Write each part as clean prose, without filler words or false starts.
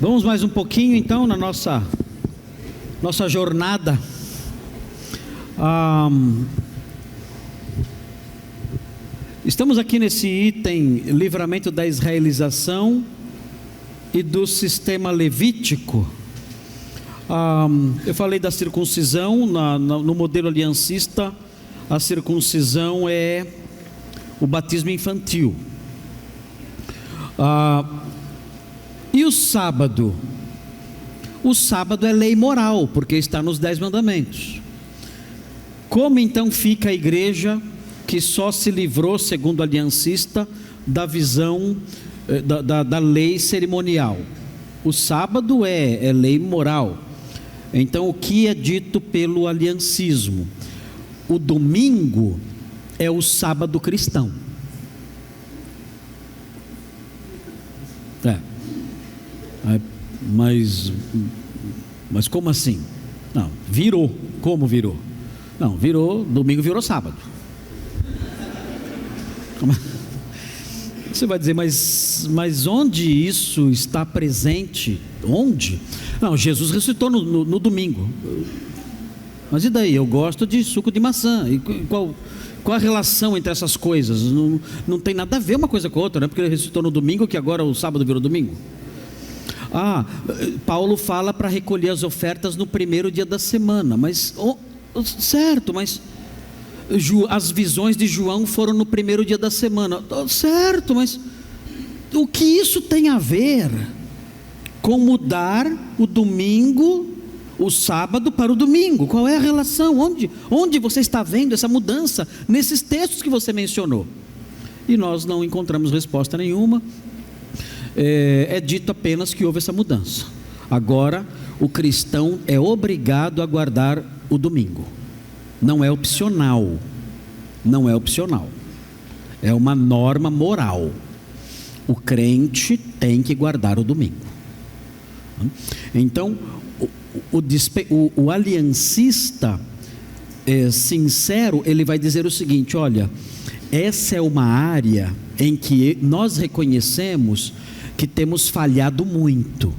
Vamos mais um pouquinho então na nossa jornada. Estamos aqui nesse item, livramento da israelização e do sistema levítico. Eu falei da circuncisão, no modelo aliancista, a circuncisão é o batismo infantil. E o sábado? O sábado é lei moral, porque está nos 10 mandamentos. Como então fica a igreja que só se livrou, segundo o aliancista, da visão da lei cerimonial? O sábado é lei moral. Então, o que é dito pelo aliancismo? O domingo é o sábado cristão. Mas como assim? Não, virou. Como virou? Não, domingo virou sábado. Você vai dizer, mas onde isso está presente? Onde? Não, Jesus ressuscitou no domingo. Mas e daí? Eu gosto de suco de maçã. E qual a relação entre essas coisas? Não tem nada a ver uma coisa com a outra, não é porque ele ressuscitou no domingo que agora o sábado virou domingo. Paulo fala para recolher as ofertas no primeiro dia da semana, mas certo, mas as visões de João foram no primeiro dia da semana, certo, mas o que isso tem a ver com mudar o domingo, o sábado para o domingo? Qual é a relação? Onde você está vendo essa mudança nesses textos que você mencionou? E nós não encontramos resposta nenhuma. É dito apenas que houve essa mudança. Agora o cristão é obrigado a guardar o domingo. Não é opcional. Não é opcional. É uma norma moral. O crente tem que guardar o domingo. Então o aliancista sincero, ele vai dizer o seguinte: olha, essa é uma área em que nós reconhecemos que temos falhado muito,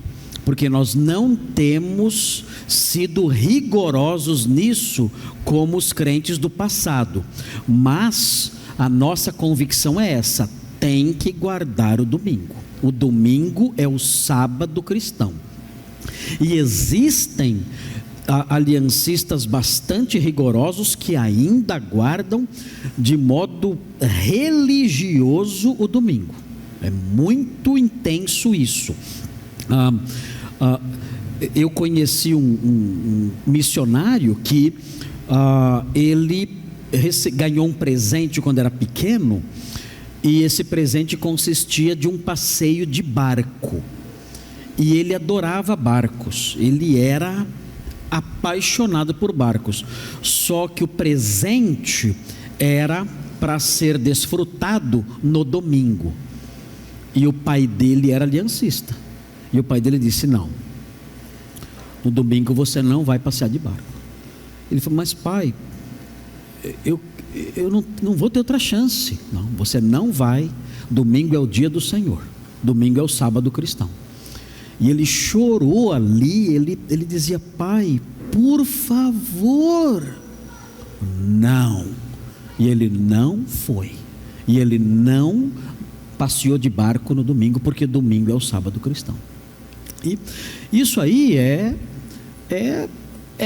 porque nós não temos sido rigorosos nisso como os crentes do passado. Mas a nossa convicção é essa: tem que guardar o domingo. O domingo é o sábado cristão. E existem aliancistas bastante rigorosos que ainda guardam de modo religioso o domingo. É muito intenso isso. Eu conheci um missionário que ele ganhou um presente quando era pequeno, e esse presente consistia de um passeio de barco, e ele adorava barcos, ele era apaixonado por barcos, só que o presente era para ser desfrutado no domingo. E o pai dele era aliancista. E o pai dele disse: não, no domingo você não vai passear de barco. Ele falou: mas pai, eu não vou ter outra chance. Não, você não vai. Domingo é o dia do Senhor. Domingo é o sábado cristão. E ele chorou ali. Ele dizia: pai, por favor, não. E ele não foi. E ele não passeou de barco no domingo, porque domingo é o sábado cristão. E isso aí é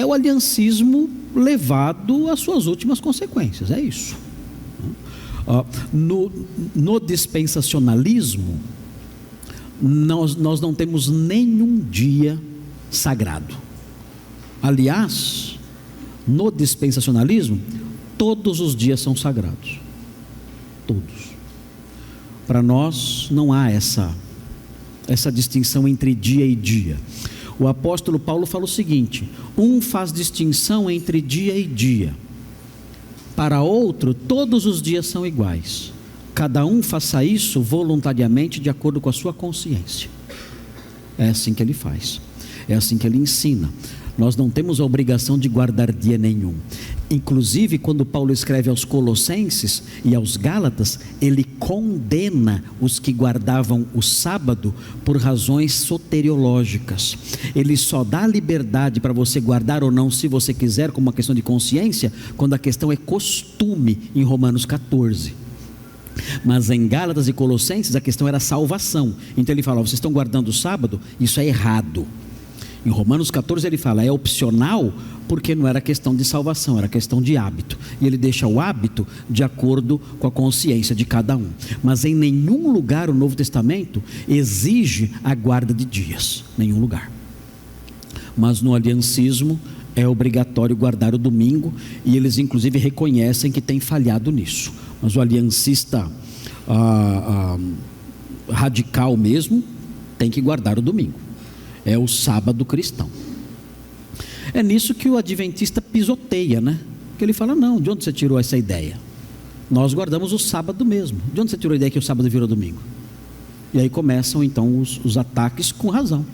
o aliancismo levado às suas últimas consequências. É isso. No dispensacionalismo, nós não temos nenhum dia sagrado. Aliás, no dispensacionalismo, todos os dias são sagrados. Todos. Para nós não há essa distinção entre dia e dia. O apóstolo Paulo fala o seguinte: um faz distinção entre dia e dia, para outro todos os dias são iguais. Cada um faça isso voluntariamente, de acordo com a sua consciência. É assim que ele faz, é assim que ele ensina. Nós não temos a obrigação de guardar dia nenhum. Inclusive, quando Paulo escreve aos Colossenses e aos Gálatas, ele condena os que guardavam o sábado por razões soteriológicas. Ele só dá liberdade para você guardar ou não, se você quiser, como uma questão de consciência, quando a questão é costume, em Romanos 14. Mas em Gálatas e Colossenses a questão era salvação. Então ele fala: vocês estão guardando o sábado? Isso é errado. Em Romanos 14 ele fala: é opcional, porque não era questão de salvação, era questão de hábito. E ele deixa o hábito de acordo com a consciência de cada um. Mas em nenhum lugar o Novo Testamento exige a guarda de dias. Nenhum lugar. Mas no aliancismo é obrigatório guardar o domingo, e eles inclusive reconhecem que tem falhado nisso. Mas o aliancista radical mesmo tem que guardar o domingo. É o sábado cristão. É nisso que o adventista pisoteia, né? Que ele fala: não, de onde você tirou essa ideia? Nós guardamos o sábado mesmo. De onde você tirou a ideia que o sábado virou domingo? E aí começam então os ataques com razão.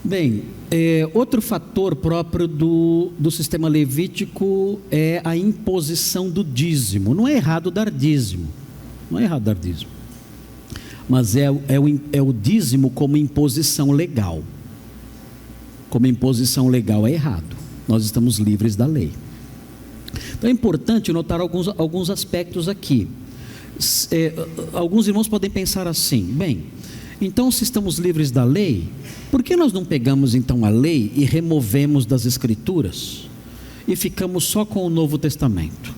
Bem, outro fator próprio do sistema levítico é a imposição do dízimo. Não é errado dar dízimo, não é errado dar dízimo, mas é o dízimo como imposição legal. Como imposição legal é errado. Nós estamos livres da lei. Então é importante notar alguns aspectos aqui. Alguns irmãos podem pensar assim: bem, então se estamos livres da lei, por que nós não pegamos então a lei e removemos das Escrituras e ficamos só com o Novo Testamento?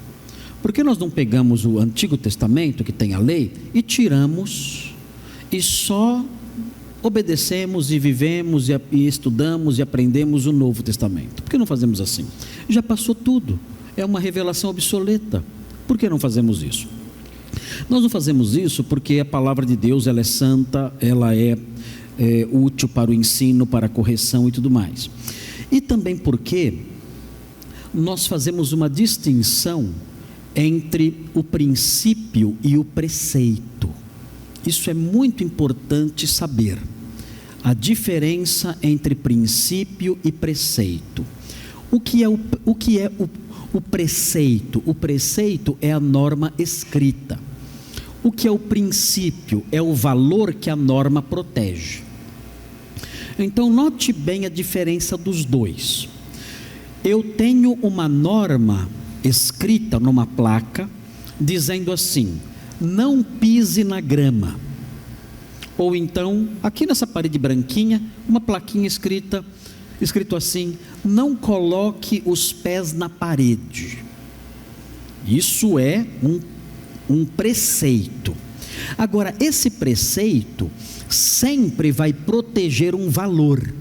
Por que nós não pegamos o Antigo Testamento, que tem a lei, e tiramos e só obedecemos e vivemos e estudamos e aprendemos o Novo Testamento? Por que não fazemos assim? Já passou tudo, é uma revelação obsoleta. Por que não fazemos isso? Nós não fazemos isso porque a palavra de Deus, ela é santa, ela é útil para o ensino, para a correção e tudo mais. E também porque nós fazemos uma distinção entre o princípio e o preceito. Isso é muito importante saber. A diferença entre princípio e preceito. O que é o preceito? O preceito é a norma escrita. O que é o princípio? É o valor que a norma protege. Então note bem a diferença dos dois. Eu tenho uma norma escrita numa placa, dizendo assim: não pise na grama. Ou então, aqui nessa parede branquinha, uma plaquinha escrito assim: não coloque os pés na parede. Isso é um preceito. Agora, esse preceito sempre vai proteger um valor.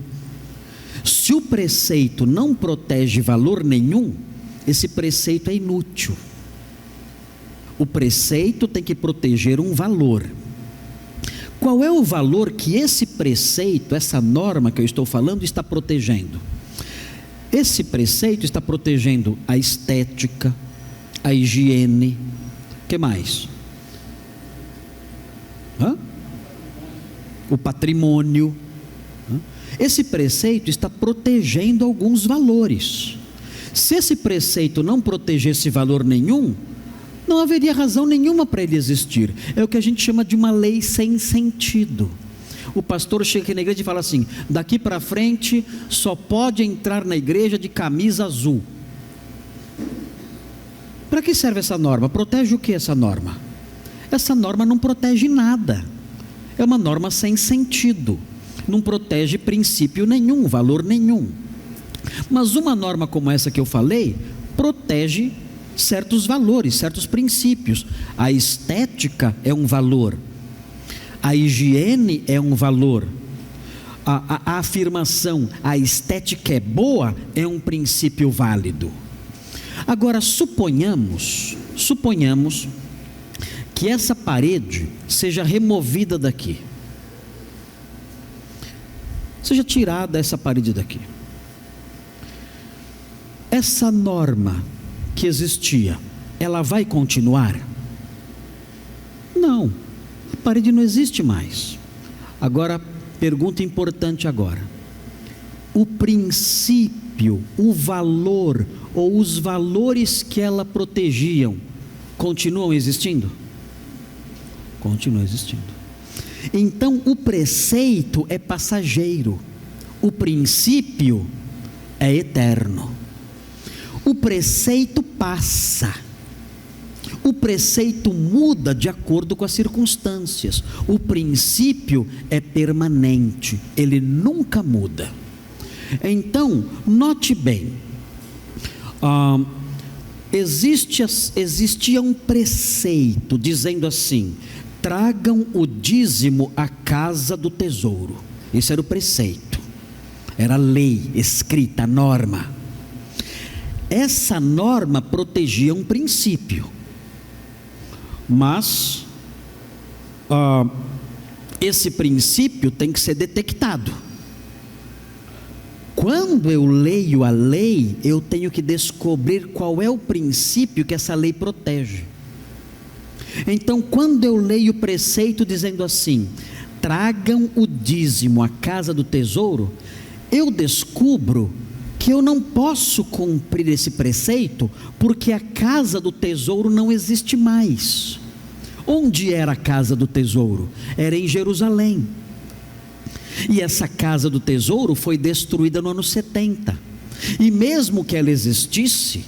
Se o preceito não protege valor nenhum, esse preceito é inútil. O preceito tem que proteger um valor. Qual é o valor que esse preceito, essa norma que eu estou falando, está protegendo? Esse preceito está protegendo a estética, a higiene. O que mais? O patrimônio. Esse preceito está protegendo alguns valores. Se esse preceito não protegesse valor nenhum, não haveria razão nenhuma para ele existir. É o que a gente chama de uma lei sem sentido. O pastor chega aqui na igreja e fala assim: daqui para frente só pode entrar na igreja de camisa azul. Para que serve essa norma? Protege o que essa norma? Essa norma não protege nada. É uma norma sem sentido. Não protege princípio nenhum, valor nenhum. Mas uma norma como essa que eu falei, protege certos valores, certos princípios. A estética é um valor. A higiene é um valor. A afirmação, a estética é boa, é um princípio válido. Agora, suponhamos que essa parede seja removida daqui. Seja tirada essa parede daqui. Essa norma que existia, ela vai continuar? Não, a parede não existe mais. Agora, pergunta importante agora: o princípio, o valor ou os valores que ela protegiam continuam existindo? Continuam existindo. Então o preceito é passageiro, o princípio é eterno. O preceito passa, o preceito muda de acordo com as circunstâncias, o princípio é permanente, ele nunca muda. Então, note bem, existia um preceito dizendo assim: tragam o dízimo à casa do tesouro. Esse era o preceito, era a lei escrita, a norma. Essa norma protegia um princípio, mas esse princípio tem que ser detectado. Quando eu leio a lei, eu tenho que descobrir qual é o princípio que essa lei protege. Então, quando eu leio o preceito dizendo assim: tragam o dízimo à casa do tesouro, eu descubro que eu não posso cumprir esse preceito, porque a casa do tesouro não existe mais. Onde era a casa do tesouro? Era em Jerusalém. E essa casa do tesouro foi destruída no ano 70. E mesmo que ela existisse,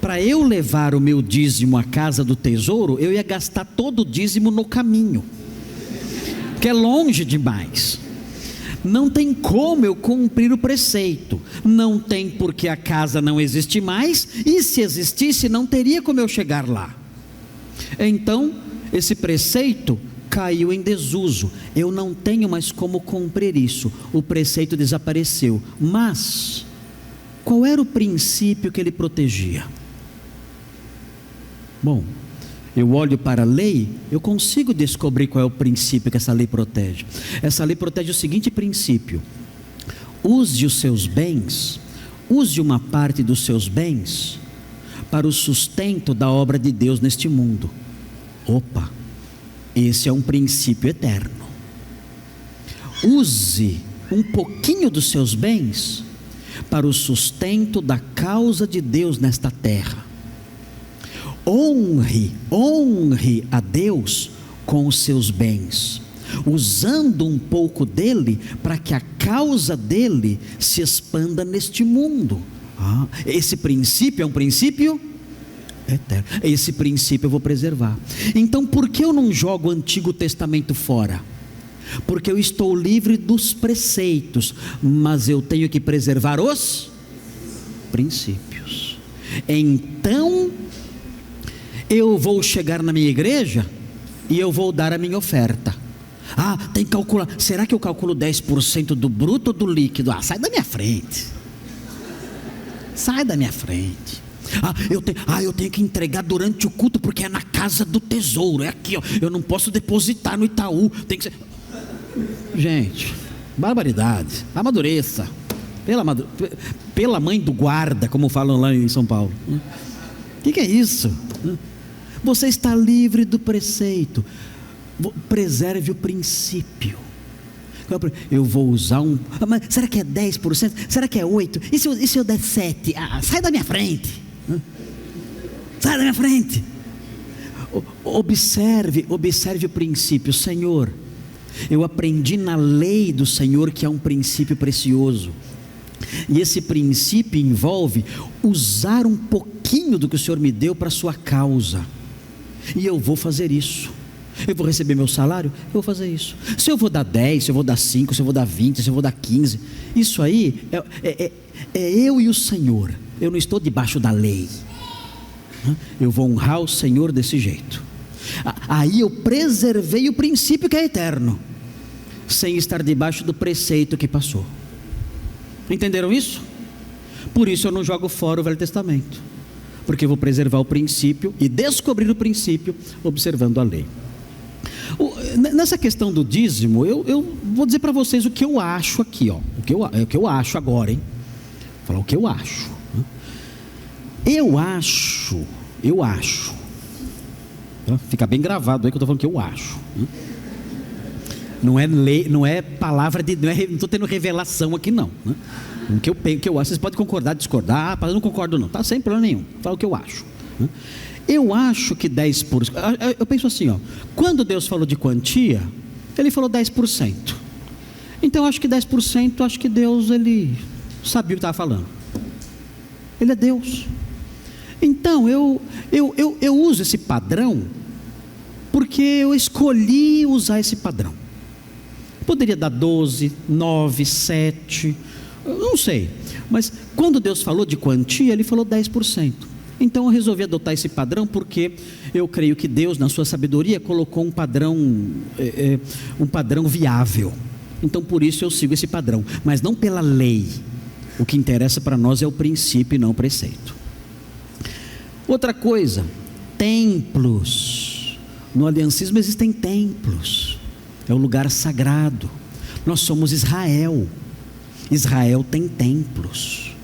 para eu levar o meu dízimo à casa do tesouro, eu ia gastar todo o dízimo no caminho, porque é longe demais. Não tem como eu cumprir o preceito. Não tem, porque a casa não existe mais, e se existisse não teria como eu chegar lá. Então esse preceito caiu em desuso, eu não tenho mais como cumprir isso, o preceito desapareceu. Mas qual era o princípio que ele protegia? Bom, eu olho para a lei, eu consigo descobrir qual é o princípio que essa lei protege. Essa lei protege o seguinte princípio: use os seus bens, use uma parte dos seus bens para o sustento da obra de Deus neste mundo. Opa, esse é um princípio eterno. Use um pouquinho dos seus bens para o sustento da causa de Deus nesta terra. Honre a Deus com os seus bens, usando um pouco dele para que a causa dele se expanda neste mundo. Esse princípio é um princípio eterno. Esse princípio eu vou preservar. Então, por que eu não jogo o Antigo Testamento fora? Porque eu estou livre dos preceitos, mas eu tenho que preservar os princípios. Então eu vou chegar na minha igreja e eu vou dar a minha oferta. Tem que calcular. Será que eu calculo 10% do bruto ou do líquido? Sai da minha frente. Sai da minha frente. Eu tenho que entregar durante o culto, porque é na casa do tesouro. É aqui, ó. Eu não posso depositar no Itaú. Tem que ser. Gente, barbaridade. Amadureça. Pela mãe do guarda, como falam lá em São Paulo. O que é isso? Você está livre do preceito. Preserve o princípio. Eu vou usar mas será que é 10%? Será que é 8%? E se eu der 7%? Sai da minha frente. Sai da minha frente. Observe o princípio. Senhor, eu aprendi na lei do Senhor que é um princípio precioso. E esse princípio envolve usar um pouquinho do que o Senhor me deu para a sua causa. E eu vou fazer isso. Eu vou receber meu salário, eu vou fazer isso. Se eu vou dar 10, se eu vou dar 5, se eu vou dar 20, se eu vou dar 15, isso aí é eu e o Senhor. Eu não estou debaixo da lei. Eu vou honrar o Senhor desse jeito. Aí eu preservei o princípio que é eterno, sem estar debaixo do preceito que passou. Entenderam isso? Por isso eu não jogo fora o Velho Testamento, porque eu vou preservar o princípio e descobrir o princípio observando a lei. Nessa questão do dízimo, eu vou dizer para vocês o que eu acho aqui, ó. O que eu acho agora, hein? Vou falar o que eu acho. Eu acho. Fica bem gravado aí que eu estou falando que eu acho. Não é lei, não é palavra de, não estou tendo revelação aqui não, né? O que eu acho, vocês podem concordar, discordar, mas eu não concordo não, tá? Sem problema nenhum, fala o que eu acho, né? Eu acho que 10%, eu penso assim, ó, quando Deus falou de quantia, Ele falou 10%, então eu acho que 10%, acho que Deus, Ele sabia o que estava falando, Ele é Deus. Então eu uso esse padrão, porque eu escolhi usar esse padrão. Poderia dar 12, 9, 7, não sei, mas quando Deus falou de quantia, Ele falou 10%. Então eu resolvi adotar esse padrão, porque eu creio que Deus, na sua sabedoria, colocou um padrão viável. Então por isso eu sigo esse padrão, mas não pela lei. O que interessa para nós é o princípio e não o preceito. Outra coisa, templos. No aliancismo existem templos, é o lugar sagrado. Nós somos Israel. Israel tem templos.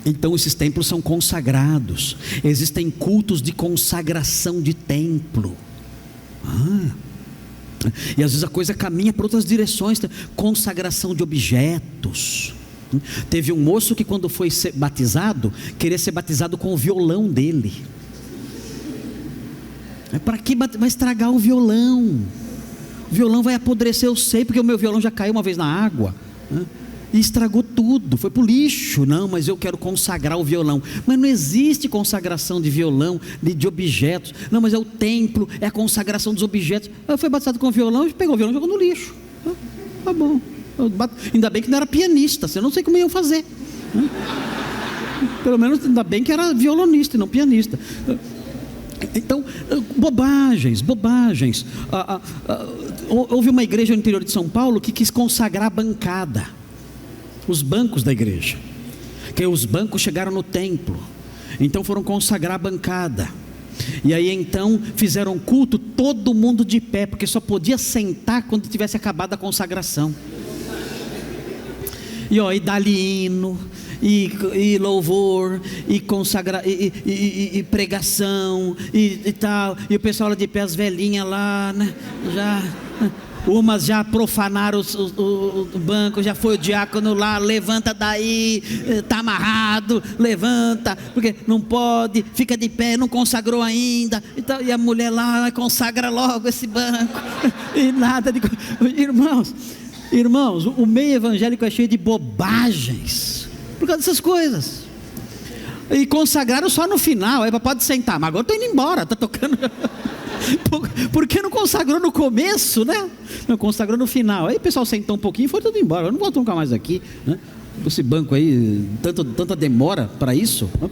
Então esses templos são consagrados. Existem cultos de consagração de templo. E às vezes a coisa caminha para outras direções. Consagração de objetos. Teve um moço que, quando foi ser batizado, queria ser batizado com o violão dele. Para que vai estragar o violão? O violão vai apodrecer, eu sei, porque o meu violão já caiu uma vez na água, né? E estragou tudo, foi para o lixo. Não, mas eu quero consagrar o violão. Mas não existe consagração de violão, de objetos. Não, mas é o templo, é a consagração dos objetos. Eu fui batizado com o violão, pegou o violão e jogou no lixo. Tá bom. Ainda bem que não era pianista, eu não sei como iam fazer, né? Pelo menos ainda bem que era violonista e não pianista. Então, bobagens. Houve uma igreja no interior de São Paulo que quis consagrar a bancada, os bancos da igreja, que os bancos chegaram no templo, então foram consagrar a bancada. E aí então fizeram culto, todo mundo de pé, porque só podia sentar quando tivesse acabado a consagração. E dá-lhe hino, e louvor, e consagra, e pregação, e tal. E o pessoal lá de pé, as velhinhas lá, né? Umas já profanaram o banco, já foi o diácono lá, levanta daí, está amarrado, levanta, porque não pode, fica de pé, não consagrou ainda. E a mulher lá, consagra logo esse banco, e nada de... Irmãos, o meio evangélico é cheio de bobagens, por causa dessas coisas. E consagraram só no final, pode sentar, mas agora estou indo embora, está tocando... Por que não consagrou no começo, né? Não, consagrou no final. Aí o pessoal sentou um pouquinho e foi tudo embora. Eu não vou tocar mais aqui, né? Esse banco aí, tanta demora para isso, né?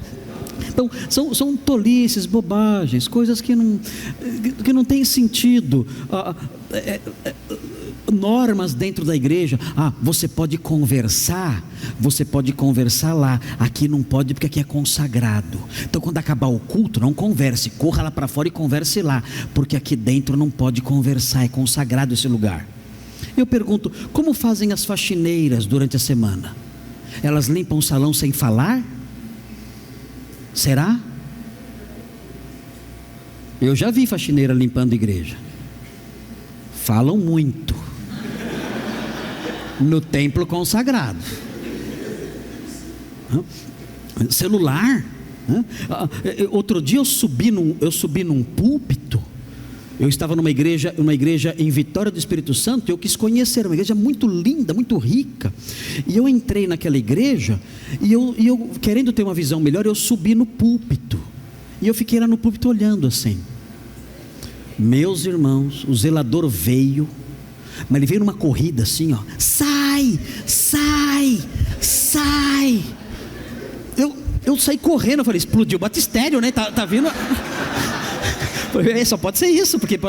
Então são tolices, bobagens, coisas que não tem sentido. Normas dentro da igreja. Você pode conversar lá, aqui não pode, porque aqui é consagrado. Então quando acabar o culto, não converse, corra lá para fora e converse lá, porque aqui dentro não pode conversar, é consagrado esse lugar. Eu pergunto, como fazem as faxineiras durante a semana? Elas limpam o salão sem falar? Será? Eu já vi faxineira limpando a igreja. Falam muito no templo consagrado. Celular. Outro dia eu subi num púlpito. Eu estava numa igreja em Vitória do Espírito Santo. Eu quis conhecer uma igreja muito linda, muito rica. E eu entrei naquela igreja e eu querendo ter uma visão melhor, eu subi no púlpito. E eu fiquei lá no púlpito olhando assim. Meus irmãos, o zelador veio, mas ele veio numa corrida assim, ó. Sai! Eu saí correndo, eu falei, explodiu o batistério, né? Tá vindo. Só pode ser isso, porque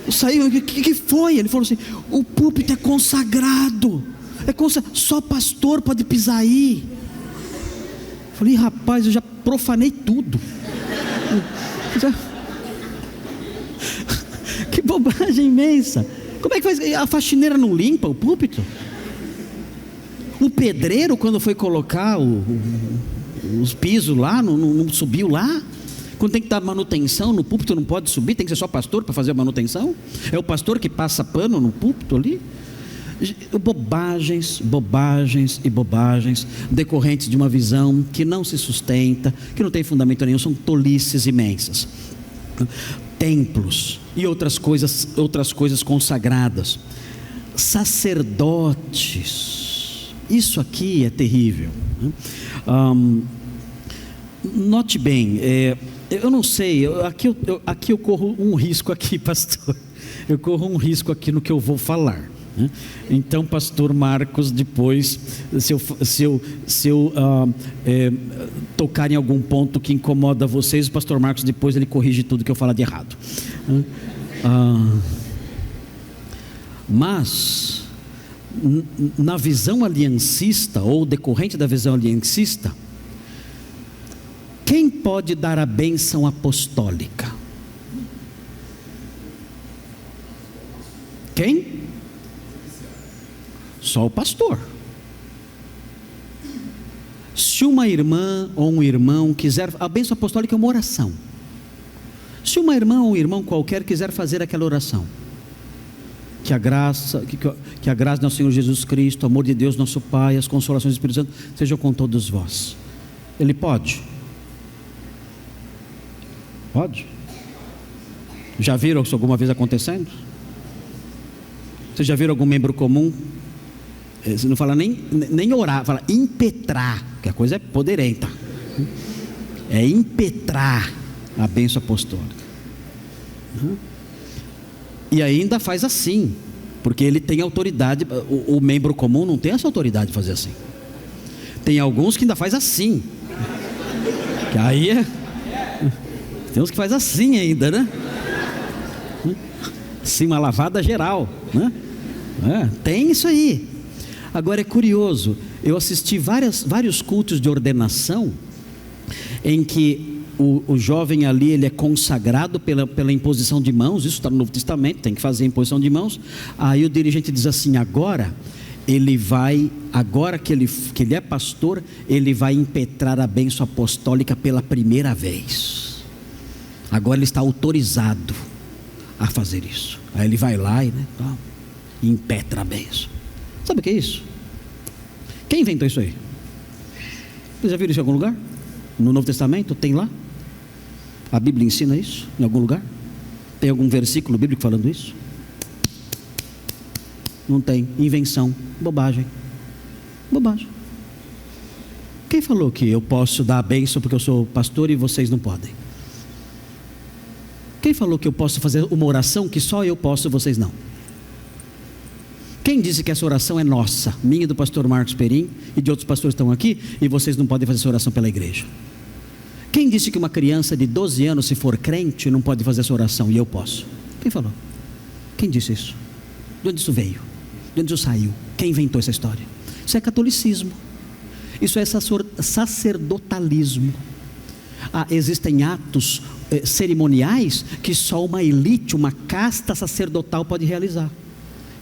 eu saí, o que foi? Ele falou assim, o púlpito é consagrado, só pastor pode pisar aí. Eu falei, rapaz, eu já profanei tudo. Que bobagem imensa. Como é que faz? A faxineira não limpa o púlpito? O pedreiro, quando foi colocar os pisos lá, não subiu lá? Quando tem que dar manutenção no púlpito, não pode subir, tem que ser só pastor para fazer a manutenção? É o pastor que passa pano no púlpito ali? Bobagens, bobagens e bobagens, decorrentes de uma visão que não se sustenta, que não tem fundamento nenhum, são tolices imensas. Templos e outras coisas consagradas, sacerdotes, isso aqui é terrível. Note bem, eu não sei, aqui eu corro um risco aqui, pastor, eu corro um risco aqui no que eu vou falar. Então, pastor Marcos, depois, se eu tocar em algum ponto que incomoda vocês, o pastor Marcos depois ele corrige tudo que eu falar de errado. Mas na visão aliancista, ou decorrente da visão aliancista, quem pode dar a bênção apostólica? Quem? Só o pastor. Se uma irmã ou um irmão quiser, a bênção apostólica é uma oração. Se uma irmã ou um irmão qualquer quiser fazer aquela oração, que a graça do nosso Senhor Jesus Cristo, o amor de Deus nosso Pai, as consolações do Espírito Santo sejam com todos vós. Ele pode? Pode? Já viram isso alguma vez acontecendo? Vocês já viram algum membro comum? Você não fala nem orar, fala impetrar, que a coisa é poderenta. É impetrar a bênção apostólica. E ainda faz assim, porque ele tem autoridade. O membro comum não tem essa autoridade de fazer assim. Tem alguns que ainda faz assim, que aí tem uns que faz assim ainda, né? Sim, uma lavada geral, né? Tem isso aí. Agora é curioso, eu assisti vários cultos de ordenação em que o jovem ali ele é consagrado pela imposição de mãos. Isso está no Novo Testamento, tem que fazer a imposição de mãos. Aí o dirigente diz assim: agora que ele é pastor, ele vai impetrar a bênção apostólica pela primeira vez. Agora ele está autorizado a fazer isso. Aí ele vai lá e impetra a bênção. Sabe o que é isso? Quem inventou isso aí? Vocês já viram isso em algum lugar? No Novo Testamento tem lá? A Bíblia ensina isso em algum lugar? Tem algum versículo bíblico falando isso? Não tem. Invenção, bobagem. Bobagem. Quem falou que eu posso dar a bênção porque eu sou pastor e vocês não podem? Quem falou que eu posso fazer uma oração que só eu posso e vocês não? Quem disse que essa oração é nossa, minha e do pastor Marcos Perim e de outros pastores que estão aqui, e vocês não podem fazer essa oração pela igreja? Quem disse que uma criança de 12 anos, se for crente, não pode fazer essa oração e eu posso? Quem falou? Quem disse isso? De onde isso veio? De onde isso saiu? Quem inventou essa história? Isso é catolicismo. Isso é sacerdotalismo. Existem atos cerimoniais que só uma elite, uma casta sacerdotal pode realizar,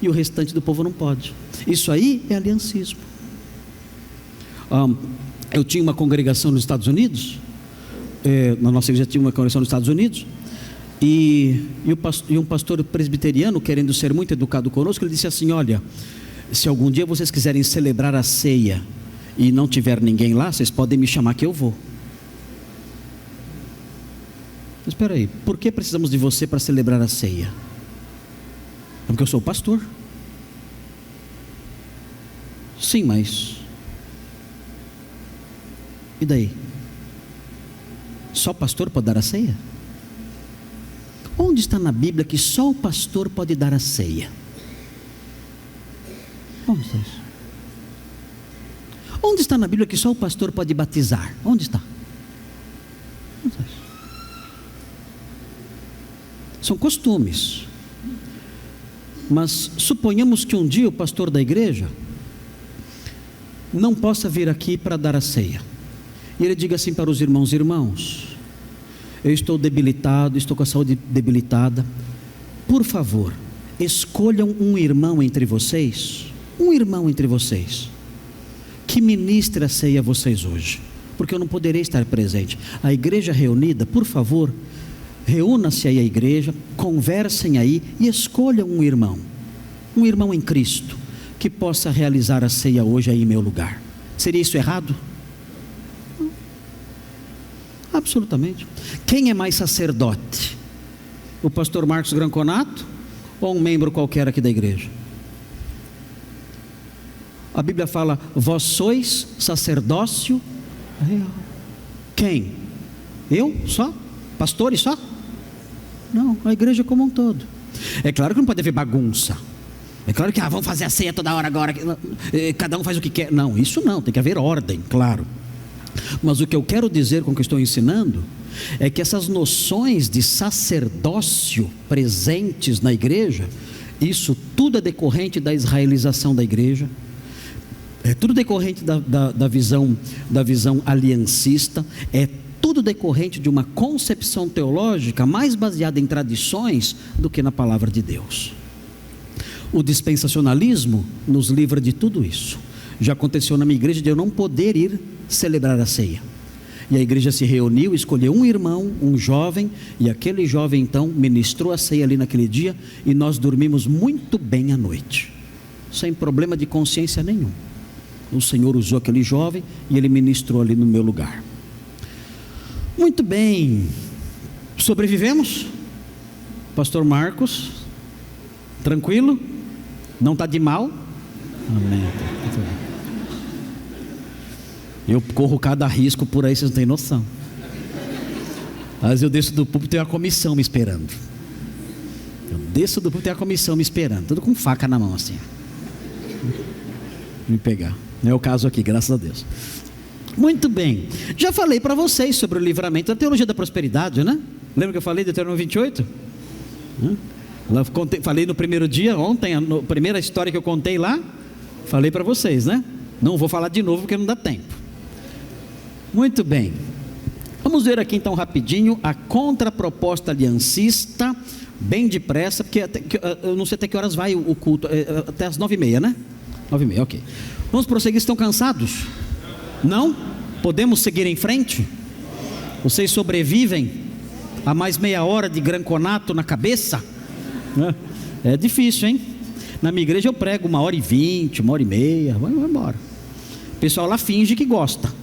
e o restante do povo não pode. Isso aí é aliancismo. Eu tinha uma congregação nos Estados Unidos, na nossa igreja tinha uma congregação nos Estados Unidos, e um pastor presbiteriano, querendo ser muito educado conosco, ele disse assim: olha, se algum dia vocês quiserem celebrar a ceia e não tiver ninguém lá, vocês podem me chamar que eu vou. Mas espera aí, por que precisamos de você para celebrar a ceia? Porque eu sou pastor. Sim, mas e daí? Só o pastor pode dar a ceia? Onde está na Bíblia que só o pastor pode dar a ceia? Onde está isso? Onde está na Bíblia que só o pastor pode batizar? Onde está? Onde está isso? São costumes. Mas suponhamos que um dia o pastor da igreja não possa vir aqui para dar a ceia, e ele diga assim para os irmãos: irmãos, eu estou debilitado, estou com a saúde debilitada, por favor, escolham um irmão entre vocês, que ministre a ceia a vocês hoje, porque eu não poderei estar presente. A igreja reunida, por favor, reúna-se aí a igreja, conversem aí e escolham um irmão em Cristo, que possa realizar a ceia hoje aí em meu lugar. Seria isso errado? Não. Absolutamente. Quem é mais sacerdote? O pastor Marcos Granconato ou um membro qualquer aqui da igreja? A Bíblia fala: vós sois sacerdócio real. Quem? Eu só? Pastores só? Não, a igreja como um todo. É claro que não pode haver bagunça. É claro que vamos fazer a ceia toda hora agora, cada um faz o que quer. Não, isso não, tem que haver ordem, claro. Mas o que eu quero dizer com o que estou ensinando é que essas noções de sacerdócio presentes na igreja, isso tudo é decorrente da israelização da igreja, é tudo decorrente da visão aliancista, é tudo decorrente de uma concepção teológica mais baseada em tradições do que na palavra de Deus. O dispensacionalismo nos livra de tudo isso. Já aconteceu na minha igreja de eu não poder ir celebrar a ceia, e a igreja se reuniu, escolheu um irmão, um jovem, e aquele jovem então ministrou a ceia ali naquele dia, e nós dormimos muito bem à noite, sem problema de consciência nenhum. O Senhor usou aquele jovem e ele ministrou ali no meu lugar. Muito bem, sobrevivemos? Pastor Marcos, tranquilo? Não está de mal? Amém. Eu corro cada risco por aí, vocês não têm noção. Às vezes eu desço do púlpito e tem uma comissão me esperando. Tudo com faca na mão assim. Me pegar. Não é o caso aqui, graças a Deus. Muito bem. Já falei para vocês sobre o livramento da teologia da prosperidade, né? Lembra que eu falei de Deuteronômio 28? Falei no primeiro dia, ontem, a primeira história que eu contei lá, falei para vocês, né? Não vou falar de novo porque não dá tempo. Muito bem. Vamos ver aqui então rapidinho a contraproposta aliancista, bem depressa, porque eu não sei até que horas vai o culto, até as 9h30, né? 9h30, ok. Vamos prosseguir, estão cansados? Não? Podemos seguir em frente? Vocês sobrevivem a mais meia hora de Granconato na cabeça? É difícil, hein? Na minha igreja eu prego 1h20, 1h30, vai embora. O pessoal lá finge que gosta.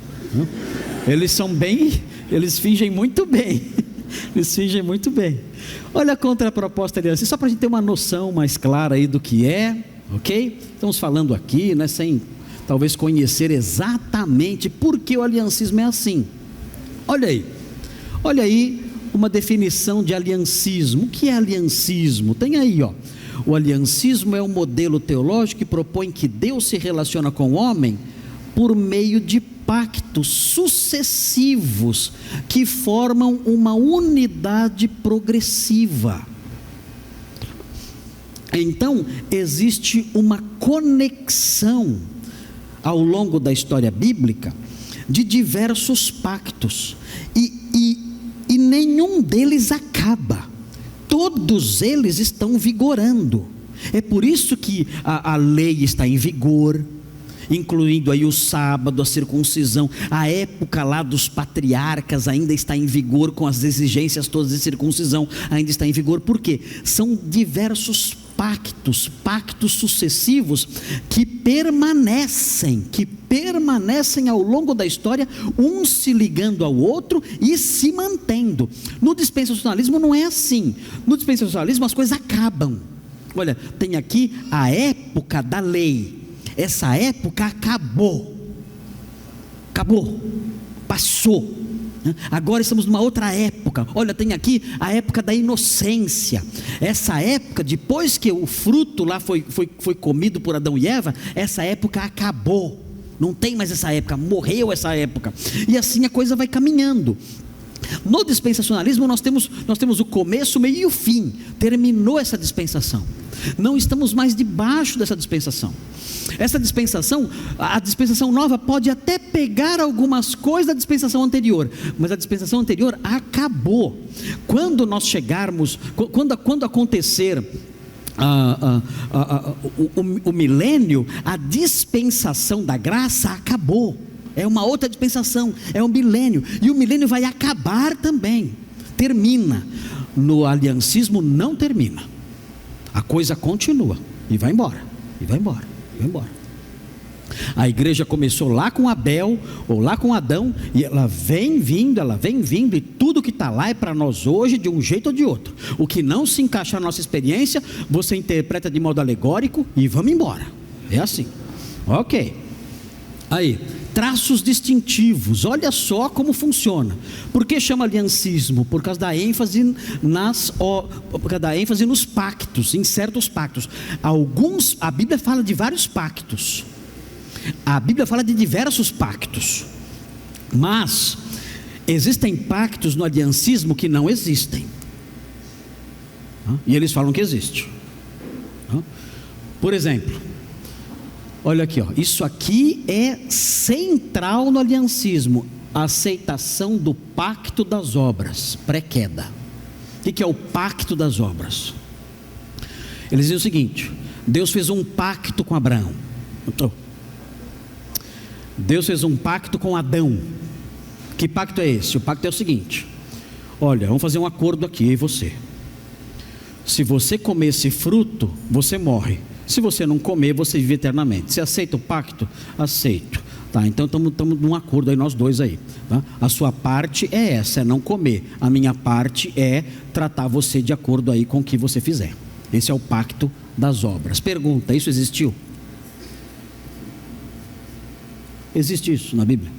Eles fingem muito bem. Olha a contraproposta ali, só para a gente ter uma noção mais clara aí do que é, ok? Estamos falando aqui, né, sem talvez conhecer exatamente por que o aliancismo é assim. Olha aí uma definição de aliancismo. O que é aliancismo? Tem aí, ó. O aliancismo é um modelo teológico que propõe que Deus se relaciona com o homem por meio de pactos sucessivos que formam uma unidade progressiva. Então, existe uma conexão ao longo da história bíblica de diversos pactos, e nenhum deles acaba, todos eles estão vigorando. É por isso que a lei está em vigor, incluindo aí o sábado, a circuncisão. A época lá dos patriarcas ainda está em vigor, com as exigências todas de circuncisão, ainda está em vigor. Por quê? São diversos pactos sucessivos que permanecem ao longo da história, um se ligando ao outro e se mantendo. No dispensacionalismo não é assim. No dispensacionalismo as coisas acabam. Olha, tem aqui a época da lei. Essa época acabou, passou. Agora estamos numa outra época. Olha, tem aqui a época da inocência. Essa época, depois que o fruto lá foi comido por Adão e Eva, essa época acabou. Não tem mais essa época, morreu essa época. E assim a coisa vai caminhando. No dispensacionalismo nós temos o começo, o meio e o fim. Terminou essa dispensação. Não estamos mais debaixo dessa dispensação. Essa dispensação, a dispensação nova pode até pegar algumas coisas da dispensação anterior, mas a dispensação anterior acabou. Quando nós chegarmos, quando acontecer o milênio, a dispensação da graça acabou. é uma outra dispensação, é um milênio, e o milênio vai acabar também, termina. No aliancismo não termina, a coisa continua, e vai embora, e vai embora, e vai embora. A igreja começou lá com Abel, ou lá com Adão, e ela vem vindo, e tudo que está lá é para nós hoje, de um jeito ou de outro. O que não se encaixar na nossa experiência, você interpreta de modo alegórico, e vamos embora, é assim, ok. Aí, traços distintivos, olha só como funciona. Por que chama aliancismo? Por causa da ênfase nos pactos, em certos pactos. A Bíblia fala de vários pactos, a Bíblia fala de diversos pactos, mas existem pactos no aliancismo que não existem, e eles falam que existe. Por exemplo, olha aqui, isso aqui é central no aliancismo, a aceitação do pacto das obras, pré-queda. O que é o pacto das obras? Eles dizem o seguinte: Deus fez um pacto com Abraão, Deus fez um pacto com Adão. Que pacto é esse? O pacto é o seguinte: olha, vamos fazer um acordo aqui, eu e você. Se você comer esse fruto, você morre. Se você não comer, você vive eternamente. Você aceita o pacto? Aceito. Tá, então estamos num acordo aí, nós dois aí, tá? A sua parte é essa, é não comer. A minha parte é tratar você de acordo aí com o que você fizer. Esse é o pacto das obras. Pergunta: isso existiu? Existe isso na Bíblia?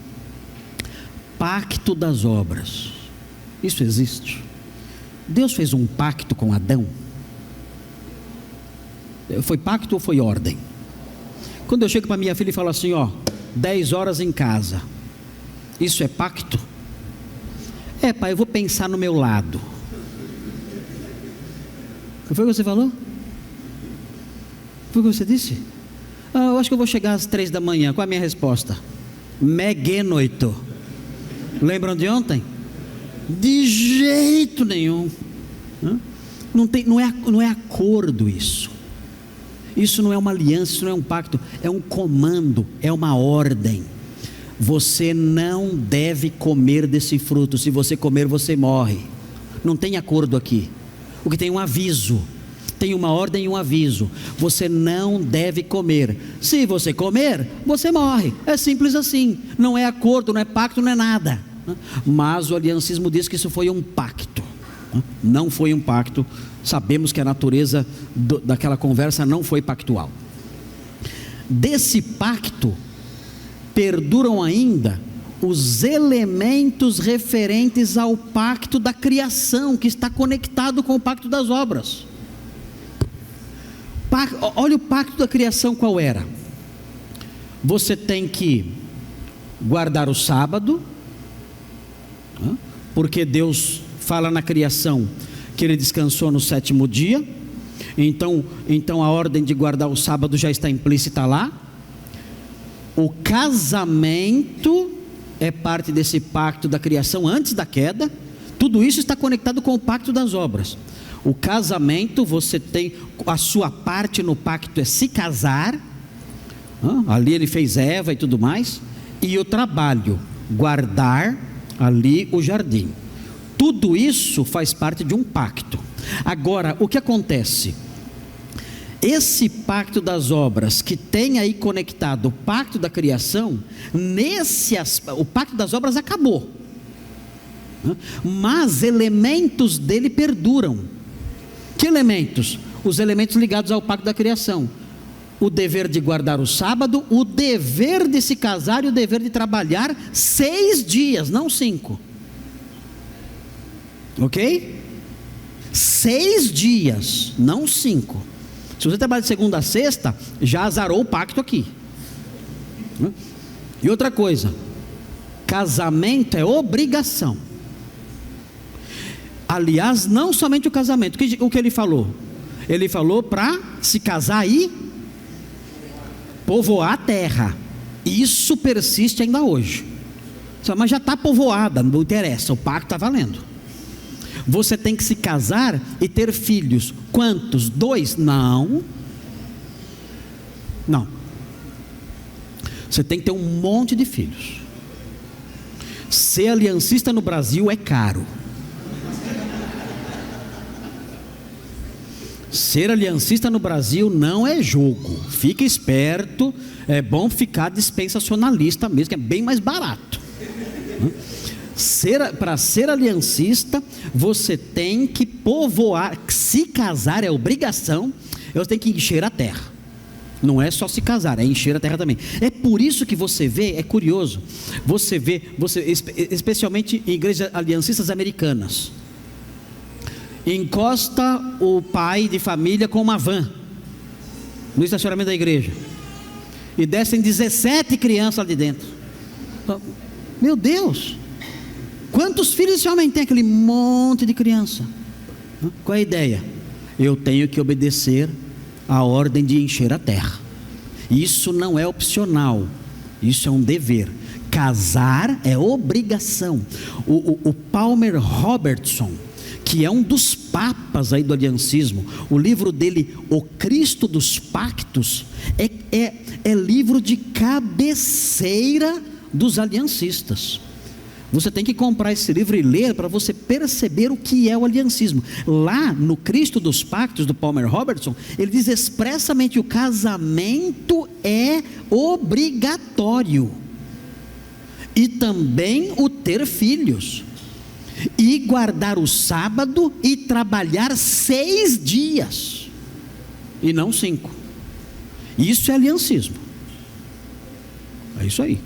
Pacto das obras, isso existe? Deus fez um pacto com Adão? Foi pacto ou foi ordem? Quando eu chego para minha filha e falo assim, 10 horas em casa, isso é pacto? Pai, eu vou pensar no meu lado. O que foi que você falou? Foi o que você disse? Eu acho que eu vou chegar às 3 da manhã. Qual é a minha resposta? Meguenoito. Lembram de ontem? De jeito nenhum. Não é acordo isso. Isso não é uma aliança, isso não é um pacto. É um comando, é uma ordem. Você não deve comer desse fruto. Se você comer, você morre. Não tem acordo aqui. O que tem um aviso. Tem uma ordem e um aviso: você não deve comer. Se você comer, você morre. É simples assim. Não é acordo, não é pacto, não é nada. Mas o aliancismo diz que isso foi um pacto. Não foi um pacto. Sabemos que a natureza daquela conversa não foi pactual. Desse pacto perduram ainda os elementos referentes ao pacto da criação, que está conectado com o pacto das obras. Olha o pacto da criação, qual era? Você tem que guardar o sábado, porque Deus fala na criação que Ele descansou no 7º dia. Então a ordem de guardar o sábado já está implícita lá. O casamento é parte desse pacto da criação antes da queda. Tudo isso está conectado com o pacto das obras. O casamento, você tem a sua parte no pacto, é se casar. Ali Ele fez Eva e tudo mais. E o trabalho, guardar ali o jardim. Tudo isso faz parte de um pacto. Agora, o que acontece? Esse pacto das obras, que tem aí conectado o pacto da criação, o pacto das obras acabou, mas elementos dele perduram. Que elementos? Os elementos ligados ao pacto da criação: o dever de guardar o sábado, o dever de se casar e o dever de trabalhar 6 dias, não 5. Ok? 6 dias, não 5. Se você trabalha de segunda a sexta, já azarou o pacto aqui. E outra coisa: casamento é obrigação. Aliás, não somente o casamento. O que ele falou? Ele falou para se casar e povoar a terra. Isso persiste ainda hoje. Mas já está povoada, não interessa, o pacto está valendo. Você tem que se casar e ter filhos. Quantos? 2? Não. Você tem que ter um monte de filhos. Ser aliancista no Brasil é caro. Ser aliancista no Brasil não é jogo. Fica esperto. É bom ficar dispensacionalista mesmo, que é bem mais barato. Para ser aliancista, você tem que povoar. Se casar é obrigação. Você tem que encher a terra. Não é só se casar, é encher a terra também. É por isso que você vê, é curioso, você vê, especialmente em igrejas aliancistas americanas, encosta o pai de família com uma van no estacionamento da igreja e descem 17 crianças lá de dentro. Meu Deus, quantos filhos esse homem tem? Aquele monte de criança. Qual é a ideia? Eu tenho que obedecer a ordem de encher a terra. Isso não é opcional, isso é um dever. Casar é obrigação. O Palmer Robertson, que é um dos papas aí do aliancismo, o livro dele, O Cristo dos Pactos, é livro de cabeceira dos aliancistas. Você tem que comprar esse livro e ler para você perceber o que é o aliancismo. Lá no Cristo dos Pactos, do Palmer Robertson, ele diz expressamente que o casamento é obrigatório, e também o ter filhos, e guardar o sábado e trabalhar 6 dias, e não 5. Isso é aliancismo. É isso aí.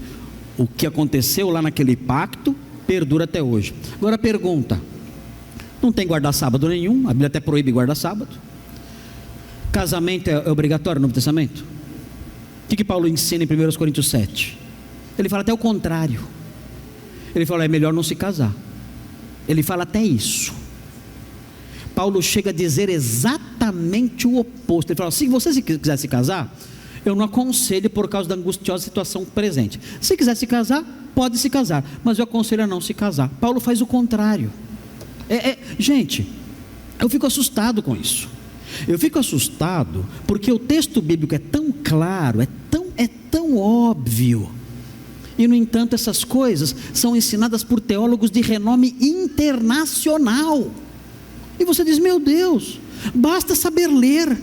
O que aconteceu lá naquele pacto perdura até hoje. Agora pergunta: não tem guardar sábado nenhum, a Bíblia até proíbe guardar sábado. Casamento é obrigatório no Novo Testamento? O que Paulo ensina em 1 Coríntios 7? Ele fala até o contrário. Ele fala, é melhor não se casar. Ele fala até isso. Paulo chega a dizer exatamente o oposto. Ele fala, se você quiser se casar, eu não aconselho por causa da angustiosa situação presente. Se quiser se casar, pode se casar, mas eu aconselho a não se casar. Paulo faz o contrário. Gente, eu fico assustado com isso. Eu fico assustado porque o texto bíblico é tão claro, é tão óbvio, e no entanto essas coisas são ensinadas por teólogos de renome internacional. E você diz, meu Deus, basta saber ler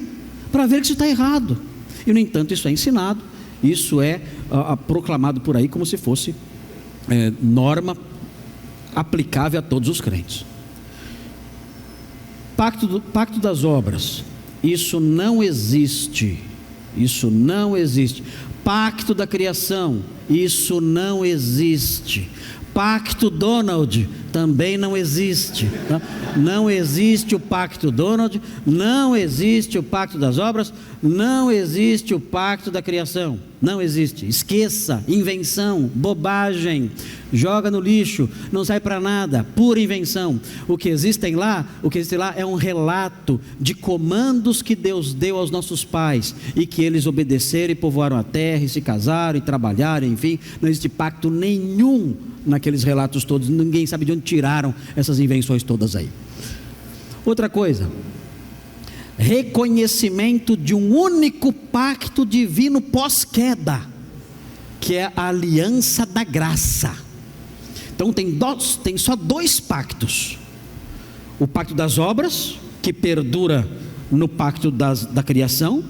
para ver que isso está errado. E no entanto isso é ensinado, isso é proclamado por aí como se fosse norma aplicável a todos os crentes. Pacto das obras, isso não existe. Isso não existe. Pacto da criação, isso não existe. Pacto Donald também não existe, tá? Não existe o pacto Donald, não existe o pacto das obras, não existe o pacto da criação, não existe. Esqueça, invenção, bobagem, joga no lixo, não sai para nada, pura invenção. O que existe lá é um relato de comandos que Deus deu aos nossos pais, e que eles obedeceram e povoaram a terra, e se casaram e trabalharam, enfim. Não existe pacto nenhum naqueles relatos todos. Ninguém sabe de onde tiraram essas invenções todas aí. Outra coisa, reconhecimento de um único pacto divino pós-queda, que é a aliança da graça. Então tem só 2 pactos: o pacto das obras, que perdura no pacto da criação,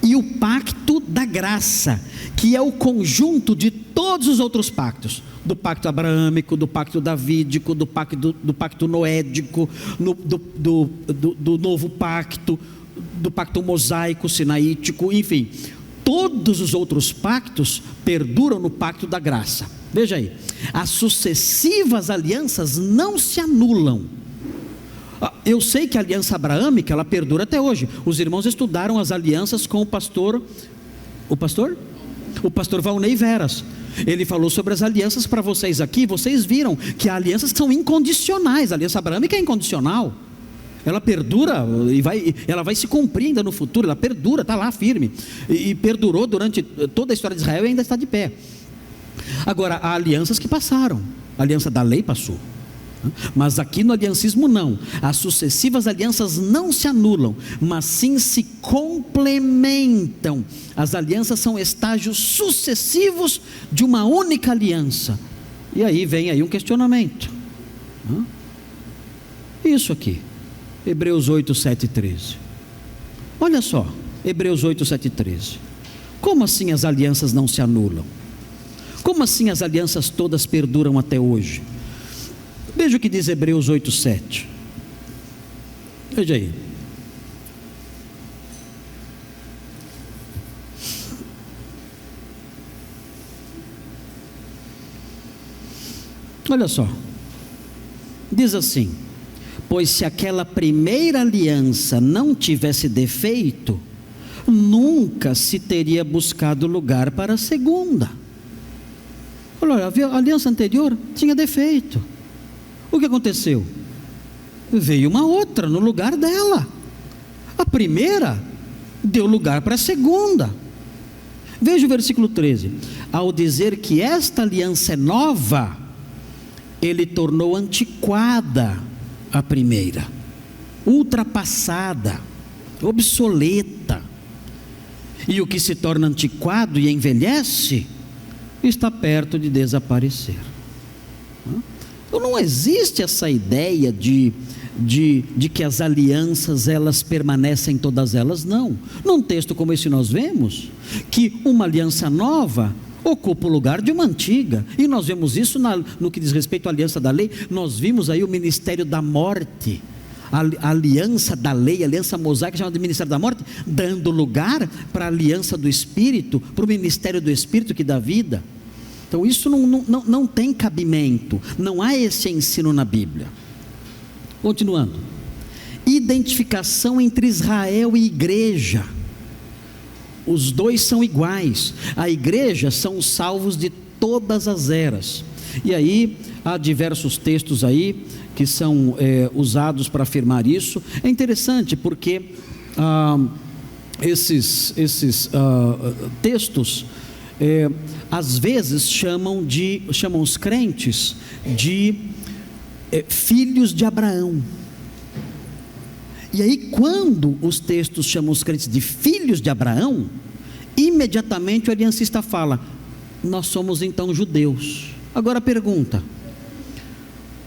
e o pacto da graça, que é o conjunto de todos os outros pactos, do pacto abraâmico, do pacto davídico, do pacto noédico, do novo pacto, do pacto mosaico, sinaítico, enfim, todos os outros pactos perduram no pacto da graça. Veja aí, as sucessivas alianças não se anulam. Eu sei que a aliança abraâmica, ela perdura até hoje. Os irmãos estudaram as alianças com o pastor Valnei Veras. Ele falou sobre as alianças para vocês aqui. Vocês viram que há alianças que são incondicionais. A aliança abraâmica é incondicional, ela perdura ela vai se cumprir ainda no futuro. Ela perdura, está lá firme, e perdurou durante toda a história de Israel e ainda está de pé. Agora, há alianças que passaram. A aliança da lei passou, mas aqui no aliancismo não. As sucessivas alianças não se anulam, mas sim se complementam. As alianças são estágios sucessivos de uma única aliança. E aí vem aí um questionamento. Isso aqui, Hebreus 8, 7 e 13. Olha só, Hebreus 8, 7 e 13. Como assim as alianças não se anulam? Como assim as alianças todas perduram até hoje? Veja o que diz Hebreus 8, 7. Veja aí. Olha só, diz assim: pois se aquela primeira aliança não tivesse defeito, nunca se teria buscado lugar para a segunda. Olha, a aliança anterior tinha defeito. O que aconteceu? Veio uma outra no lugar dela. A primeira deu lugar para a segunda. Veja o versículo 13: ao dizer que esta aliança é nova, ele tornou antiquada a primeira, ultrapassada, obsoleta. E o que se torna antiquado e envelhece, está perto de desaparecer. Então não existe essa ideia de que as alianças elas permanecem todas elas, não. Num texto como esse nós vemos que uma aliança nova ocupa o lugar de uma antiga, e nós vemos isso no que diz respeito à aliança da lei. Nós vimos aí o ministério da morte, a aliança da lei, a aliança mosaica chamada de ministério da morte, dando lugar para a aliança do Espírito, para o ministério do Espírito que dá vida. Então isso não tem cabimento, não há esse ensino na Bíblia. Continuando, identificação entre Israel e igreja. Os dois são iguais. A igreja são os salvos de todas as eras. E aí há diversos textos aí que são usados para afirmar isso. É interessante porque esses textos às vezes chamam os crentes de filhos de Abraão. E aí, quando os textos chamam os crentes de filhos de Abraão, imediatamente o aliancista fala: nós somos então judeus. Agora pergunta: